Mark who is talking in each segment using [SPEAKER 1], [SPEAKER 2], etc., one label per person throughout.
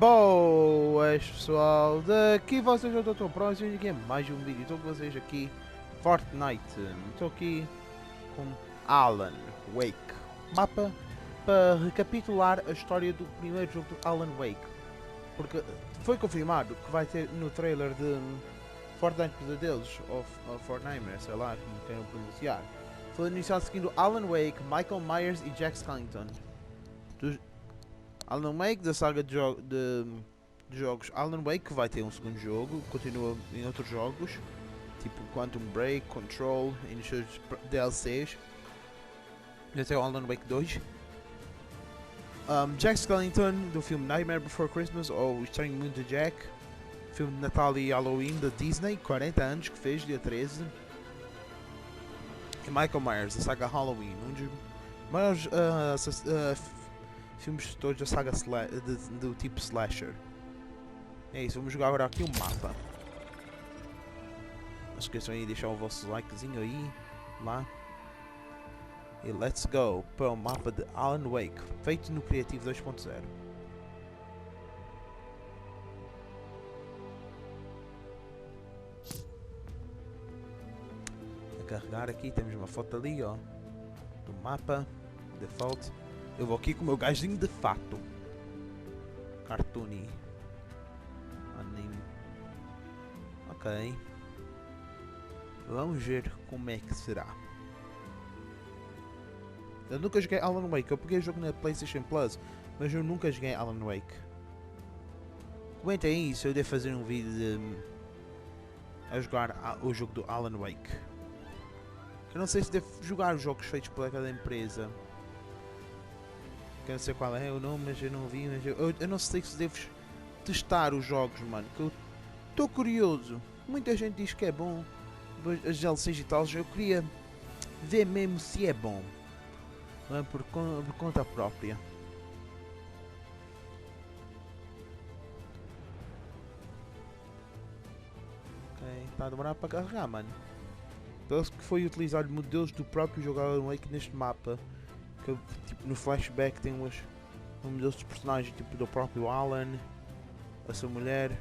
[SPEAKER 1] Boas pessoal, daqui vocês já estão próximos aqui é mais um vídeo. Estou com vocês aqui, Fortnite. Estou aqui com Alan Wake. Mapa para recapitular a história do primeiro jogo do Alan Wake. Porque foi confirmado que vai ter no trailer de Fortnite Pesadelos ou Fortnite, sei lá como queiram pronunciar. Foi iniciado seguindo Alan Wake, Michael Myers e Jack Skellington. Alan Wake da saga de jogos Alan Wake, que vai ter um segundo jogo, continua em outros jogos, tipo Quantum Break, Control e nos seus DLCs. Já tem o Alan Wake 2. Jack Skellington do filme Nightmare Before Christmas ou O Estranho Mundo de Jack, filme de Natal e Halloween da Disney, 40 anos que fez, dia 13. E Michael Myers, da saga Halloween, um dos maiores filmes todos da saga do tipo slasher. É isso, vamos jogar agora aqui o mapa. Não esqueçam aí de deixar o vosso likezinho aí, lá. E let's go para o mapa de Alan Wake, feito no Criativo 2.0. A carregar aqui, temos uma foto ali, ó, do mapa, default. Eu vou aqui com o meu gajinho de fato. Cartoony. Anime. Ok. Vamos ver como é que será. Eu nunca joguei Alan Wake. Eu peguei o jogo na PlayStation Plus, mas eu nunca joguei Alan Wake. Comentem aí se eu devo fazer um vídeo de a jogar o jogo do Alan Wake. Eu não sei se devo jogar os jogos feitos por aquela empresa. Eu não sei qual é o nome, mas eu não vi. Mas eu não sei se devo testar os jogos, mano. Que eu estou curioso. Muita gente diz que é bom. As DLCs e tal. Eu queria ver mesmo se é bom. Não é por conta própria. Ok, está a demorar para carregar, mano. Parece que foi utilizado modelos do próprio jogo Alan Wake neste mapa. Que, tipo, no flashback tem um modelos de personagens tipo do próprio Alan, a sua mulher.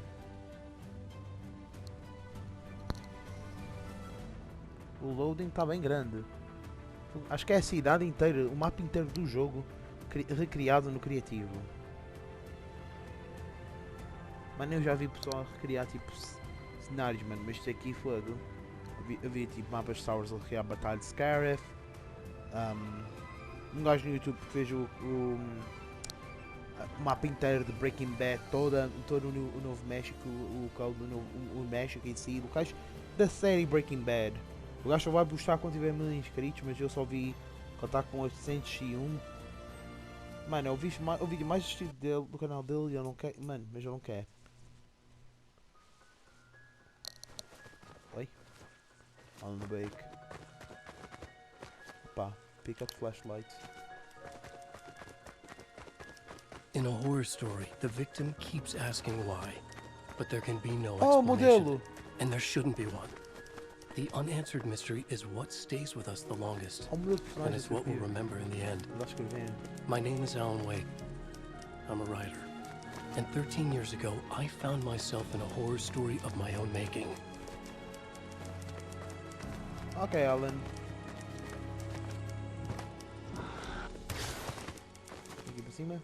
[SPEAKER 1] O loading está bem grande. Acho que é a cidade inteira, o mapa inteiro do jogo recriado no criativo. Mano, eu já vi pessoal recriar tipo cenários, mano, mas isto aqui foi. Eu vi tipo mapas de Star Wars a recriar batalha de Scarif. Um gajo no YouTube que fez o mapa inteiro de Breaking Bad, todo o Novo México, o México em si, locais da série Breaking Bad. O gajo só vai buscar quando tiver 1000 inscritos, mas eu só vi contar com 801. Mano, é o vídeo mais assistido dele, do canal dele e eu não quero. Mano, mas eu não quero. Oi? Alan Wake. Pá, pick up flashlight.
[SPEAKER 2] In a horror story, the victim keeps asking why, but there can be no
[SPEAKER 1] Oh,
[SPEAKER 2] explanation,
[SPEAKER 1] modelo!
[SPEAKER 2] and there shouldn't be one. The unanswered mystery is what stays with us the longest, and it's what we'll remember in the end. My name is Alan Wake. I'm a writer, and 13 years ago, I found myself in a horror story of my own making.
[SPEAKER 1] Ok, Alan. Aqui para cima.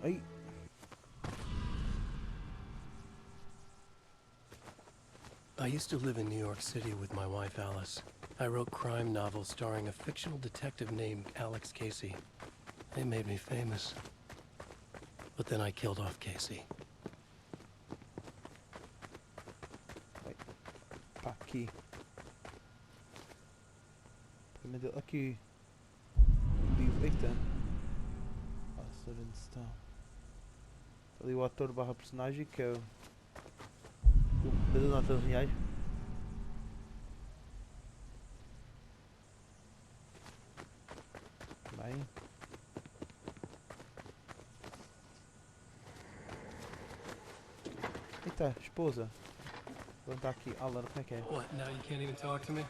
[SPEAKER 1] Ai.
[SPEAKER 2] I used to live in New York City with my wife Alice. I wrote crime novels starring a fictional detective named Alex Casey. They made me famous. But then I killed off Casey.
[SPEAKER 1] Pá, aqui. Aqui. Livro. Eita. Nossa, onde está? Ali o ator barra personagem que é o das notas reais. Bem. Eita, esposa. Vou entrar aqui. Alan, como é que é?
[SPEAKER 2] What, now you can't even talk to me?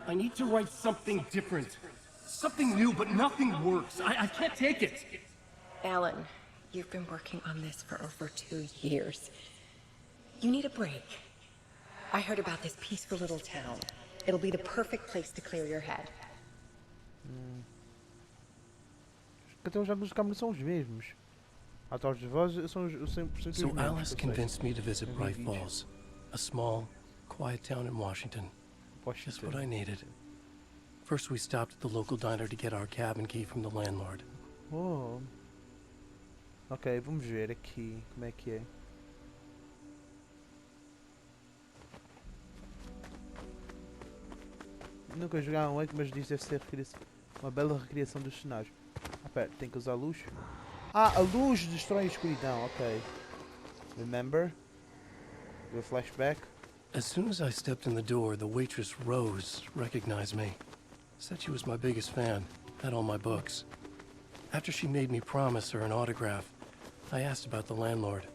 [SPEAKER 2] I need to write something different. Something new, but nothing works. I can't take it.
[SPEAKER 3] Alan, you've been working on this for over 2 years. You need a break. I heard about this peaceful little town. It'll be the perfect place to clear your head.
[SPEAKER 1] Até os jogos de câmera são os mesmos. Atores de voz são os 100% os
[SPEAKER 2] So
[SPEAKER 1] mesmos.
[SPEAKER 2] Alice convinced me to visit Bright Falls, a small, quiet town in Washington. Just what I needed. First we stopped at the local diner to get our cabin key from the landlord.
[SPEAKER 1] Oh. Ok, vamos ver aqui como é que é. Nunca jogaram Wake, mas diz que deve ser uma bela recriação dos cenários. Ah, pera, tem que usar a luz? Ah, a luz destrói a escuridão, ok. Remember? Do a flashback.
[SPEAKER 2] As soon as I stepped in the door, the waitress Rose recognized me. Said she was my biggest fan, had all my books. After she made me promise her an autograph, I asked about the landlord.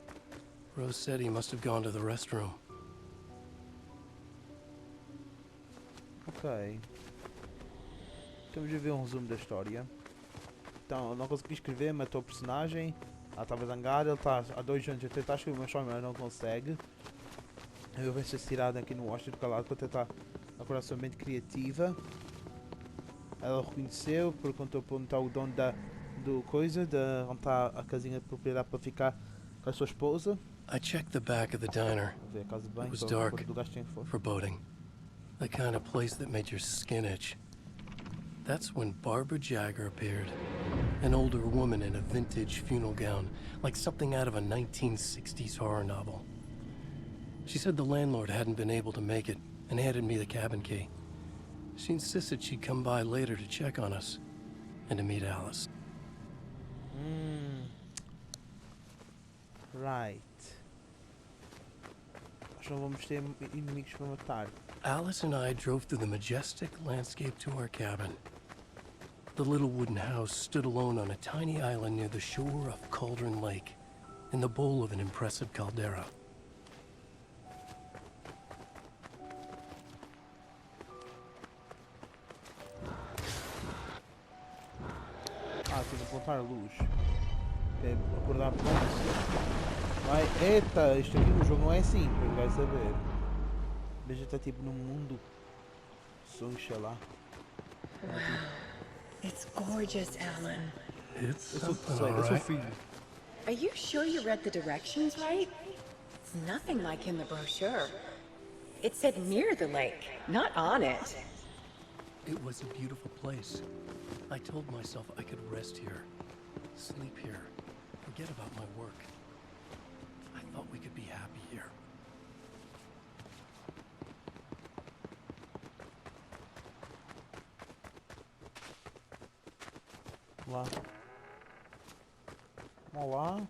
[SPEAKER 2] Rose said he must have gone to the restroom.
[SPEAKER 1] Ok. Estamos a ver um resumo da história. Então, não consegui escrever, matou o personagem. Ela estava zangada, ele está há 2 anos a tentar escrever uma história, mas não consegue. Eu vejo essa tirada aqui no Washington calado para tentar acordar sua mente criativa. Ela reconheceu, perguntou para onde está o dono do coisa, onde está a casinha de propriedade para ficar com a sua esposa.
[SPEAKER 2] I checked the back of the diner.
[SPEAKER 1] Ver a casa de banho,
[SPEAKER 2] It was dark,
[SPEAKER 1] do gasto for.
[SPEAKER 2] foreboding. The kind of place that made your skin itch. That's when Barbara Jagger appeared. An older woman in a vintage funeral gown, like something out of a 1960s horror novel. She said the landlord hadn't been able to make it, and handed me the cabin key. She insisted she'd come by later to check on us, and to meet Alice.
[SPEAKER 1] Right. Nós não vamos ter inimigos para matar.
[SPEAKER 2] Alice and I drove through the majestic landscape to our cabin. The little wooden house stood alone on a tiny island near the shore of Cauldron Lake, in the bowl of an impressive caldera.
[SPEAKER 1] Ah, tem que apontar a luz. É acordar pontos. Vai, eita, isto aqui no jogo não é assim, pois vai saber. Veja, está tipo num mundo. Sonho, lá.
[SPEAKER 3] It's gorgeous, Alan.
[SPEAKER 2] It's
[SPEAKER 1] Eu sou
[SPEAKER 2] something, all
[SPEAKER 1] eu sou
[SPEAKER 2] right.
[SPEAKER 1] filho.
[SPEAKER 3] Are you sure you read the directions right? It's nothing like in the brochure. It said near the lake, not on it.
[SPEAKER 2] It was a beautiful place. I told myself I could rest here, sleep here, forget about my work. I thought we could be happy here.
[SPEAKER 1] Lá. Olá.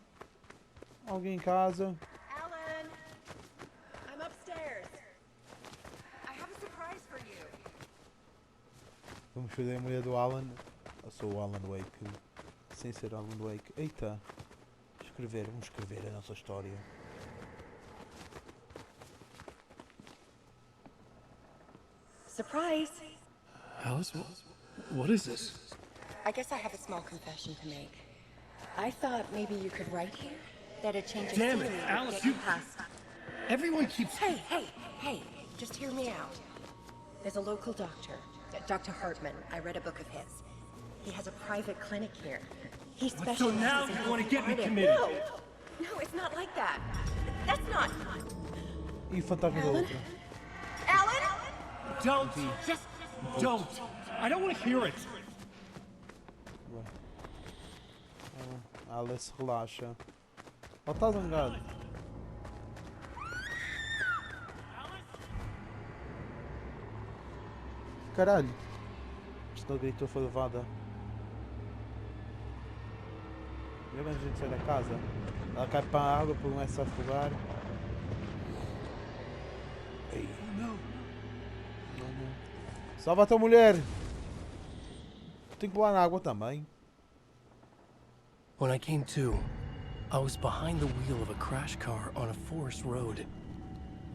[SPEAKER 1] Alguém em casa?
[SPEAKER 3] Alan, I'm upstairs. I have a surprise for you.
[SPEAKER 1] Vamos fazer a mulher do Alan. Eu sou o Alan Wake. Sem ser Alan Wake. Eita. Vamos escrever a nossa história.
[SPEAKER 3] Surprise.
[SPEAKER 2] Alice, what is this?
[SPEAKER 3] I guess I have a small confession to make. I thought maybe you could write here that a change of
[SPEAKER 2] Damn it,
[SPEAKER 3] scenery would
[SPEAKER 2] Alice,
[SPEAKER 3] get
[SPEAKER 2] you-
[SPEAKER 3] past.
[SPEAKER 2] Everyone keeps...
[SPEAKER 3] Hey, just hear me out. There's a local doctor, Dr. Hartman. I read a book of his. He has a private clinic here. He specializes
[SPEAKER 2] So now
[SPEAKER 3] in
[SPEAKER 2] you want to get me
[SPEAKER 3] helping
[SPEAKER 2] committed?
[SPEAKER 3] No, it's not like that. That's not...
[SPEAKER 1] E o fantasma da
[SPEAKER 3] Alan?
[SPEAKER 1] outra.
[SPEAKER 3] Alan?
[SPEAKER 2] Don't! Just don't! I don't want to hear it!
[SPEAKER 1] Alice, relaxa. Ela está zangada. Caralho. Isto não gritou, foi levada. Já quando a gente sai da casa, ela cai para a água, começa a afogar. Ei. Não. Salva a tua mulher! Tenho que pular na água também.
[SPEAKER 2] When I came to, I was behind the wheel of a crash car on a forest road.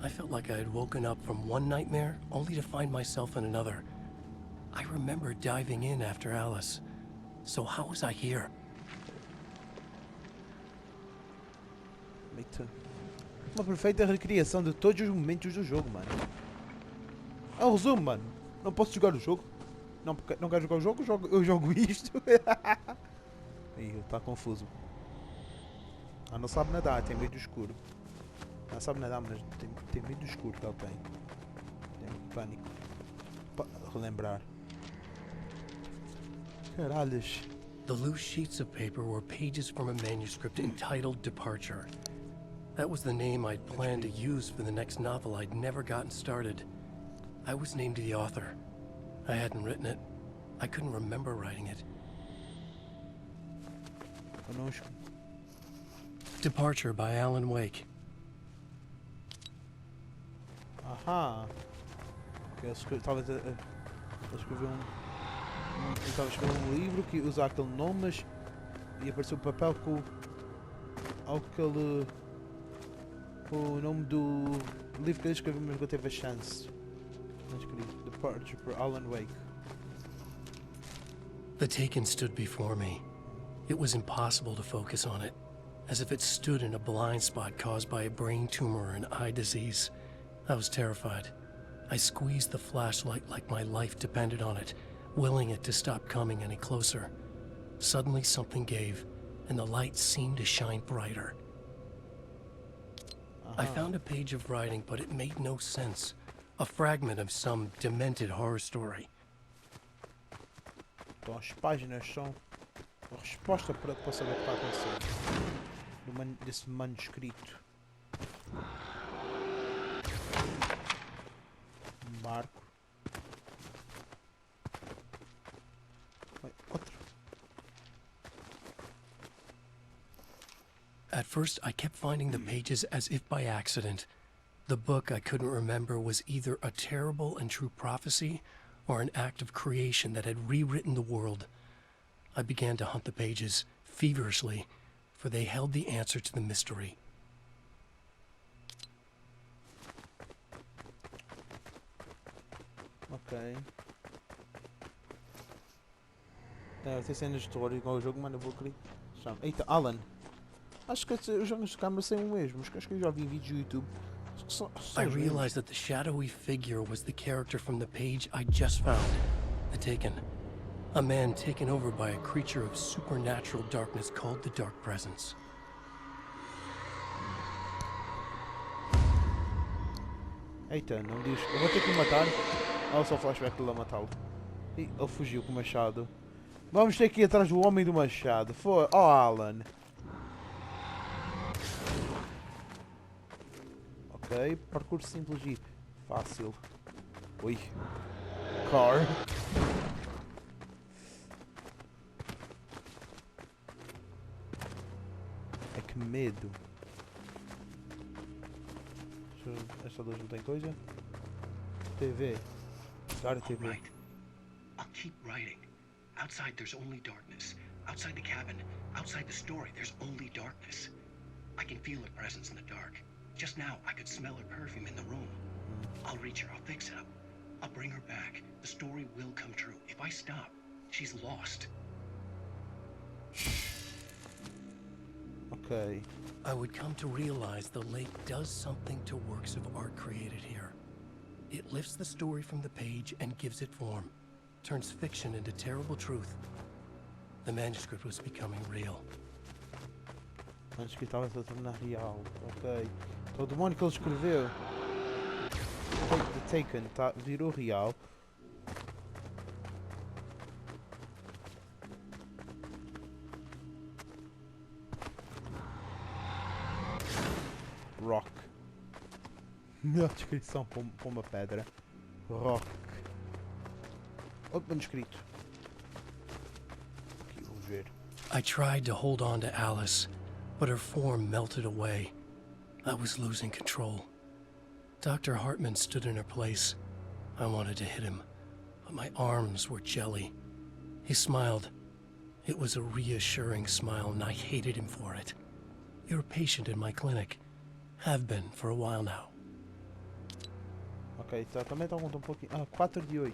[SPEAKER 2] I felt like I had woken up from one nightmare only to find myself in another, I remember diving in after Alice. So how was I here?
[SPEAKER 1] Eita. Uma perfeita recriação de todos os momentos do jogo, mano. É um resumo, mano. Não posso jogar o jogo. Não, porque não quero jogar o jogo, eu jogo isto. Ih, está confuso. Ah, não sabe nadar, tem medo do escuro. Não sabe nadar, mas tem medo do escuro que ele tem. Tem pânico. Relembrar. Caralhos.
[SPEAKER 2] The loose sheets of paper were pages from a manuscript entitled Departure. That was the name I'd planned to use for the next novel I'd never gotten started. I was named the author. I hadn't written it. I couldn't remember writing it.
[SPEAKER 1] Conosco.
[SPEAKER 2] Departure by Alan Wake.
[SPEAKER 1] Aham. Ele estava a escrever ele estava a escrever um livro que usa aquele nome, mas e apareceu o papel com o nome do livro que ele escreveu, mas não teve a chance. Não escrevi. Departure por Alan Wake.
[SPEAKER 2] The Taken stood before me. It was impossible to focus on it, as if it stood in a blind spot caused by a brain tumor or an eye disease. I was terrified. I squeezed the flashlight like my life depended on it, willing it to stop coming any closer. Suddenly something gave, and the light seemed to shine brighter. I found a page of writing, but it made no sense. A fragment of some demented horror story.
[SPEAKER 1] Então as páginas são a resposta para saber o que está a acontecer desse manuscrito. Marco. Outro.
[SPEAKER 2] At first, I kept finding the pages as if by accident. The book I couldn't remember was either a terrible and true prophecy or an act of creation that had rewritten the world. I began to hunt the pages feverishly, for they held the answer to the mystery.
[SPEAKER 1] Ok. Deve ter cenas de terror igual o jogo, mano, eu vou querer. Eita, Alan. Acho que os jogos de câmera são o mesmo. Acho que eu já vi vídeos do YouTube.
[SPEAKER 2] I realized that the shadowy figure was the character from the page I just found. The Taken. A man taken over by a creature of supernatural darkness called the Dark Presence.
[SPEAKER 1] Eita, não diz. Eu vou ter que o matar. Olha só o flashback dele a matá-lo. Ih, ele fugiu com o machado. Vamos ter que ir atrás do homem do machado. Foi. Oh, Alan. Ok, parkour simples e fácil. Ui. Car. É que medo. Esta luz não tem coisa? TV. Cara, TV.
[SPEAKER 2] Right. I'll keep writing. Outside there's only darkness. Outside the cabin, outside the story, there's only darkness. I can feel her presence in the dark. Just now, I could smell her perfume in the room. I'll reach her, I'll fix it up. I'll bring her back. The story will come true. If I stop, she's lost.
[SPEAKER 1] Ok.
[SPEAKER 2] I would come to realize the lake does something to works of art created here. It lifts the story from the page and gives it form. Turns fiction into terrible truth. The manuscript was becoming real.
[SPEAKER 1] Antes que estava a tornar real. Ok. Então o demónio que ele escreveu. The Taken virou real. Rock. Melhor descrição para uma pedra. Rock. Outro manuscrito. Aqui, vamos ver.
[SPEAKER 2] I tried to hold on to Alice, but her form melted away. I was losing control. Dr. Hartman stood in her place. I wanted to hit him, but my arms were jelly. He smiled. It was a reassuring smile, and I hated him for it. You're a patient in my clinic. Have been for a while now.
[SPEAKER 1] Ok, tá, também está a contar um pouquinho. Ah, 4 de 8.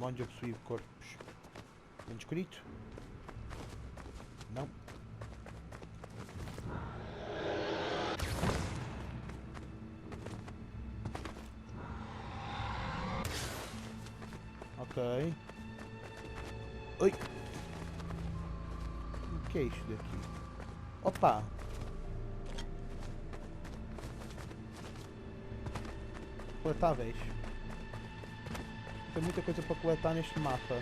[SPEAKER 1] Demónios a possuir corpos. Manuscrito? Não. Ok. Oi! O que é isto daqui? Opa! Coletáveis. Tem muita coisa para coletar neste mapa.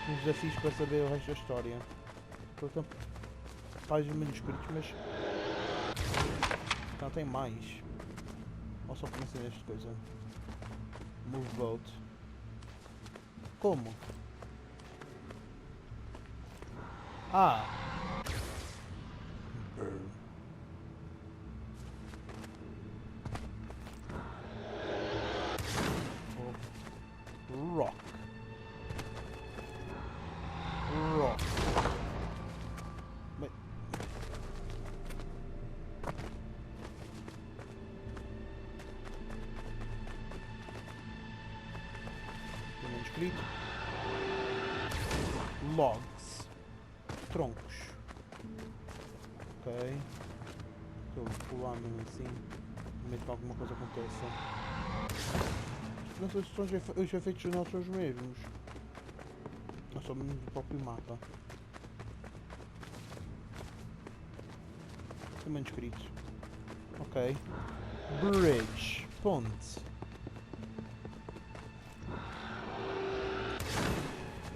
[SPEAKER 1] Uns desafios para saber o resto da história. Portanto, páginas manuscritos, mas não tem mais. Ou só começa nesta coisa. Move boat. Como? Ah! Rock. Rock. Mas... Tem manuscrito. Logs. Troncos. Ok. Eu vou pular mesmo assim. Meio que alguma coisa aconteça. Não sei se são os efeitos não são os mesmos. Não são mesmo do próprio mapa. Tem manuscritos. Ok. Bridge. Ponte.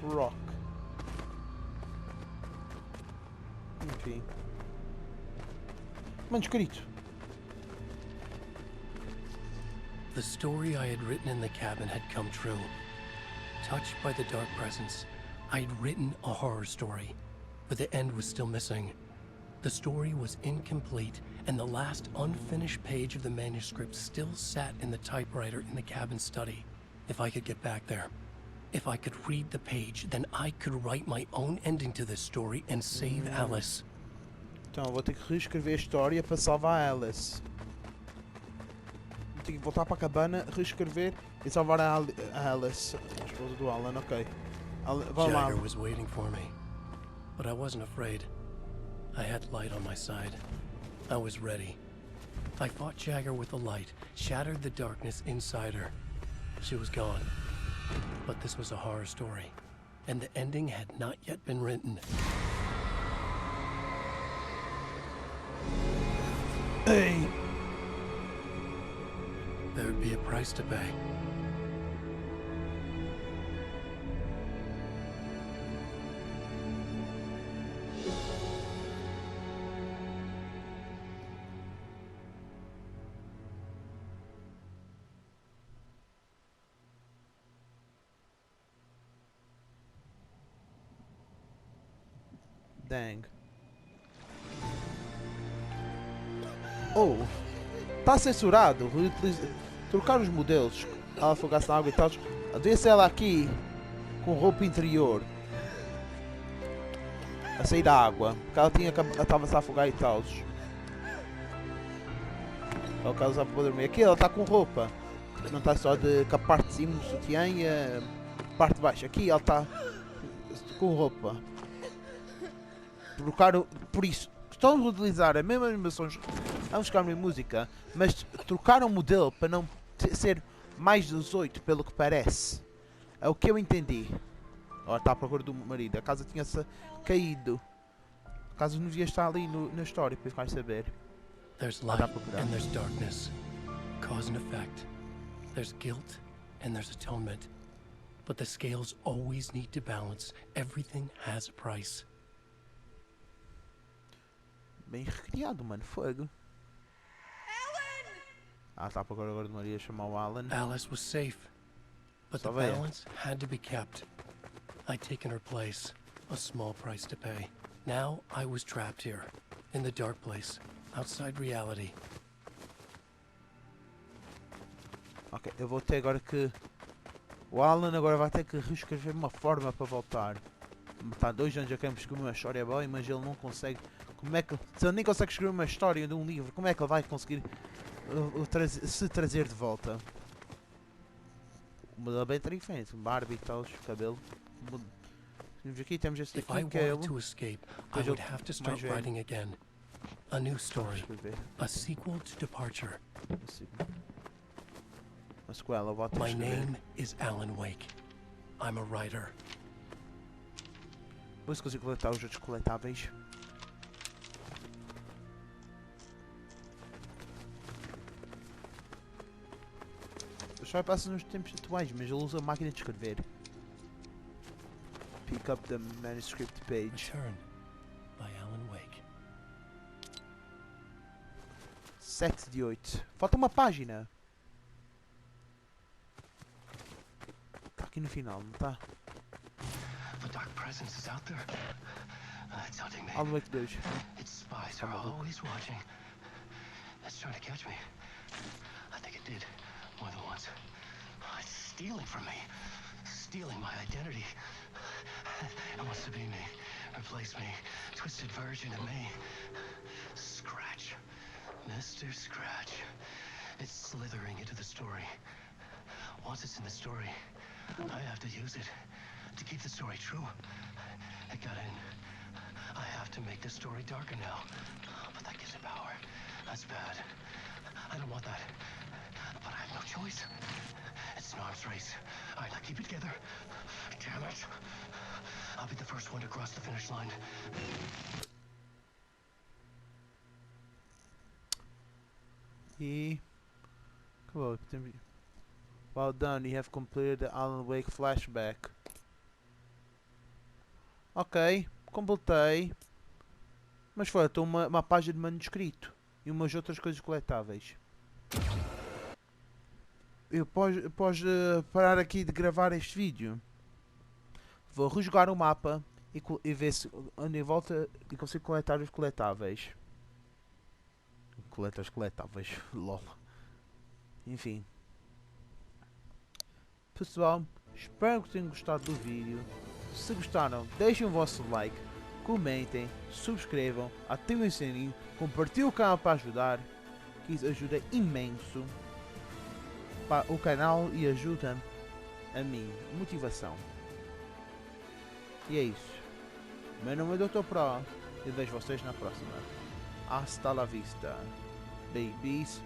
[SPEAKER 1] Rock. Enfim. Manuscrito.
[SPEAKER 2] The story I had written in the cabin had come true. Touched by the dark presence, I had written a horror story, but the end was still missing. The story was incomplete, and the last unfinished page of the manuscript still sat in the typewriter in the cabin study. If I could get back there, if I could read the page, then I could write my own ending to this story and save Alice.
[SPEAKER 1] Então eu vou ter que reescrever a história para salvar a Alice. Vou ter que voltar para a cabana, reescrever e salvar a Alice, a esposa do Alan, ok. Vamos lá.
[SPEAKER 2] Jagger was waiting for me, but I wasn't afraid. I had light on my side. I was ready. I fought Jagger with the light, shattered the darkness inside her. She was gone. But this was a horror story, and the ending had not yet been written.
[SPEAKER 1] Hey!
[SPEAKER 2] There would be a price to pay.
[SPEAKER 1] Dang. Oh! Está censurado. Trocar os modelos. Ela afogasse na água e tal. Devia ser ela aqui com roupa interior a sair da água. Porque ela estava-se a afogar e tal. É o que ela usava para dormir. Aqui ela está com roupa. Não está só com a parte de cima do sutiã e a parte de baixo. Aqui ela está com roupa. Trocaram. Por isso. Estão a utilizar as mesmas animações. Vamos ficar na música. Mas trocaram o modelo para não ser mais 18, pelo que parece. É o que eu entendi. Ela está à procura do marido. A casa tinha-se caído. A casa não devia estar ali na história, para ficar a saber.
[SPEAKER 2] There's light and there's darkness. Cause and effect. There's guilt and there's atonement. But the scales always need to balance. Everything has a price.
[SPEAKER 1] Bem recriado, mano. Fogo. Ah, está à procura agora de Maria chamar o Alan.
[SPEAKER 2] Alice was safe. But the balance had to be kept. I'd taken her place. A small price to pay. Now I was trapped here. In the dark place. Outside reality.
[SPEAKER 1] Ok, eu vou ter agora que... O Alan agora vai ter que reescrever uma forma para voltar. Está 2 anos a queremos escrever uma história boa, mas ele não consegue... Como é que... Se ele nem consegue escrever uma história de um livro, como é que ele vai conseguir se trazer de volta? Muda bem diferente. Barba e tal, cabelo. Temos aqui, temos este
[SPEAKER 2] If I
[SPEAKER 1] aqui que é
[SPEAKER 2] wanted to
[SPEAKER 1] ele.
[SPEAKER 2] escape, I
[SPEAKER 1] Depois
[SPEAKER 2] would
[SPEAKER 1] ele
[SPEAKER 2] have to
[SPEAKER 1] mais
[SPEAKER 2] start
[SPEAKER 1] velho.
[SPEAKER 2] writing again. A new story.
[SPEAKER 1] Escrever.
[SPEAKER 2] A sequel to Departure.
[SPEAKER 1] Uma sequela, vou até
[SPEAKER 2] My
[SPEAKER 1] escrever.
[SPEAKER 2] name is Alan Wake. I'm a writer.
[SPEAKER 1] Vou se consigo coletar os outros coletáveis. Eu só passo nos tempos atuais, mas ele usa a máquina de escrever. Pick up the manuscript page.
[SPEAKER 2] Return by Alan Wake.
[SPEAKER 1] 7 de 8. Falta uma página. Está aqui no final, não está?
[SPEAKER 2] The dark presence is out there. It's hunting me.
[SPEAKER 1] Alan Wake 2.
[SPEAKER 2] Its spies are always watching. It's trying to catch me. I think it did more than once. It's stealing from me. Stealing my identity. It wants to be me. Replace me. Twisted version of me. Scratch. Mr. Scratch. It's slithering into the story. Once it's in the story, I have to use it to keep the story true. It got in. I have to make the story darker now. But that gives it power. That's bad. I don't want that. But I have no choice. It's an arms race. All right, now keep it together. Damn it. I'll be the first one to cross the finish line.
[SPEAKER 1] E... Acabou. Well done, you have completed the Alan Wake flashback. Ok, completei. Mas falta uma página de manuscrito. E umas outras coisas coletáveis. Eu posso parar aqui de gravar este vídeo. Vou rejogar o mapa e ver se ando em volta e consigo coletar os coletáveis. Coleta os coletáveis. LOL. Enfim. Pessoal, espero que tenham gostado do vídeo. Se gostaram, deixem o vosso like, comentem, subscrevam, ativem o sininho, compartilhem o canal para ajudar, que isso ajuda imenso para o canal e ajuda a mim, motivação. E é isso. Meu nome é Dr. Pro e vejo vocês na próxima. Hasta la vista, babies.